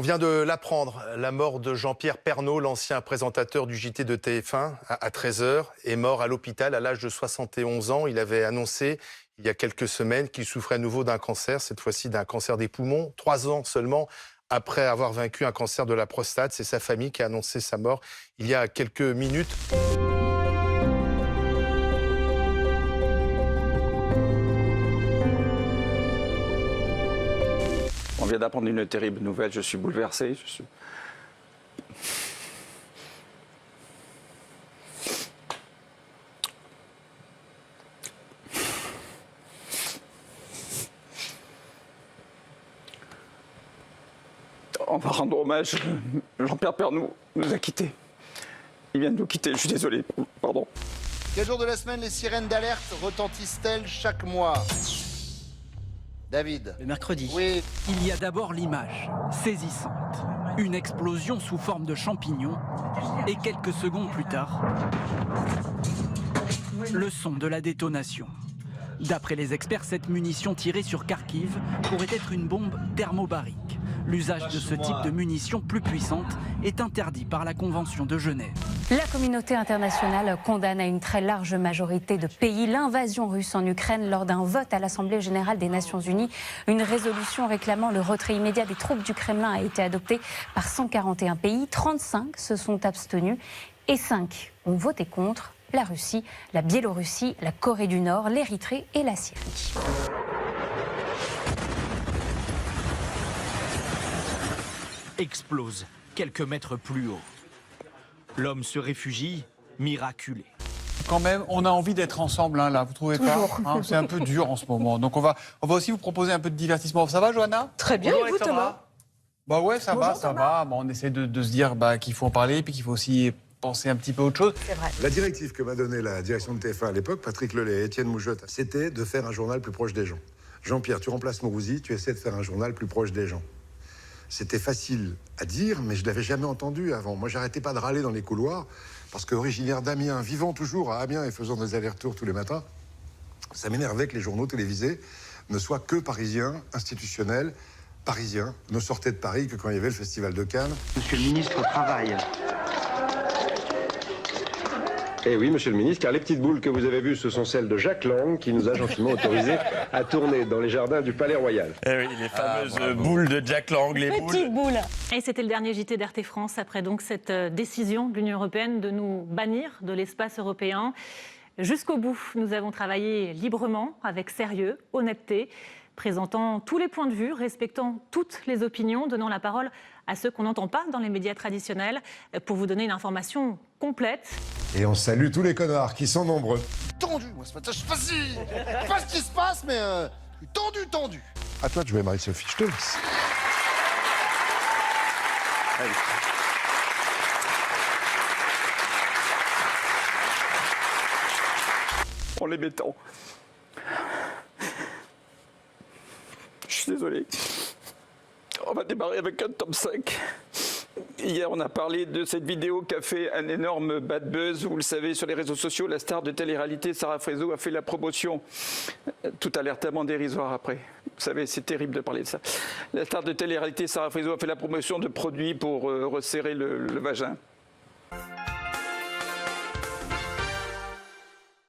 On vient de l'apprendre, la mort de Jean-Pierre Pernaut, l'ancien présentateur du JT de TF1 à 13h, est mort à l'hôpital à l'âge de 71 ans. Il avait annoncé il y a quelques semaines qu'il souffrait à nouveau d'un cancer, cette fois-ci d'un cancer des poumons. 3 ans seulement après avoir vaincu un cancer de la prostate. C'est sa famille qui a annoncé sa mort il y a quelques minutes. On vient d'apprendre une terrible nouvelle, je suis bouleversé. On va rendre hommage. Jean-Pierre Pernaut nous a quittés. Il vient de nous quitter, je suis désolé. Pardon. Quel jour de la semaine les sirènes d'alerte retentissent-elles chaque mois? David. Le mercredi. Oui. Il y a d'abord l'image, saisissante. Une explosion sous forme de champignon. Et quelques secondes plus tard, le son de la détonation. D'après les experts, cette munition tirée sur Kharkiv pourrait être une bombe thermobarique. L'usage de ce type de munition plus puissante est interdit par la Convention de Genève. La communauté internationale condamne à une très large majorité de pays l'invasion russe en Ukraine lors d'un vote à l'Assemblée générale des Nations unies. Une résolution réclamant le retrait immédiat des troupes du Kremlin a été adoptée par 141 pays. 35 se sont abstenus et 5 ont voté contre: la Russie, la Biélorussie, la Corée du Nord, l'Érythrée et la Syrie. Explose quelques mètres plus haut. L'homme se réfugie, miraculé. Quand même, on a envie d'être ensemble, hein, là, vous trouvez pas, hein? C'est un peu dur en ce moment. Donc on va aussi vous proposer un peu de divertissement. Ça va, Johanna? Très bien, Bonjour, et vous, Alexandra. Thomas? Bah ouais, ça va, ça va. Bon, on essaie de se dire qu'il faut en parler, puis qu'il faut aussi penser un petit peu à autre chose. C'est vrai. La directive que m'a donnée la direction de TF1 à l'époque, Patrick Lelay et Étienne Moujotte, c'était de faire un journal plus proche des gens. Jean-Pierre, tu remplaces Mourouzi, tu essaies de faire un journal plus proche des gens. C'était facile à dire, mais je ne l'avais jamais entendu avant. Moi, j'arrêtais pas de râler dans les couloirs, parce qu'originaire d'Amiens, vivant toujours à Amiens et faisant des allers-retours tous les matins, ça m'énervait que les journaux télévisés ne soient que parisiens, institutionnels, parisiens, ne sortaient de Paris que quand il y avait le Festival de Cannes. Monsieur le ministre travaille. Eh oui, monsieur le ministre, car les petites boules que vous avez vues, ce sont celles de Jacques Lang, qui nous a gentiment autorisé à tourner dans les jardins du Palais Royal. Eh oui, les fameuses boules de Jacques Lang, les Petites boules. Et c'était le dernier JT d'RT France après donc cette décision de l'Union européenne de nous bannir de l'espace européen. Jusqu'au bout, nous avons travaillé librement, avec sérieux, honnêteté, présentant tous les points de vue, respectant toutes les opinions, donnant la parole à ceux qu'on n'entend pas dans les médias traditionnels, pour vous donner une information complète. Et on salue tous les connards qui sont nombreux. Tendu, moi ce matin, je sais pas ce qui se passe, mais tendu. À toi de jouer, Marie-Sophie, je te laisse. Allez. En les mettant. Je suis désolé. On va démarrer avec un top 5. Hier, on a parlé de cette vidéo qui a fait un énorme bad buzz. Vous le savez, sur les réseaux sociaux, la star de télé-réalité, Sarah Frézot, a fait la promotion. Tout a l'air tellement dérisoire après. Vous savez, c'est terrible de parler de ça. La star de télé-réalité, Sarah Frézot, a fait la promotion de produits pour resserrer le vagin.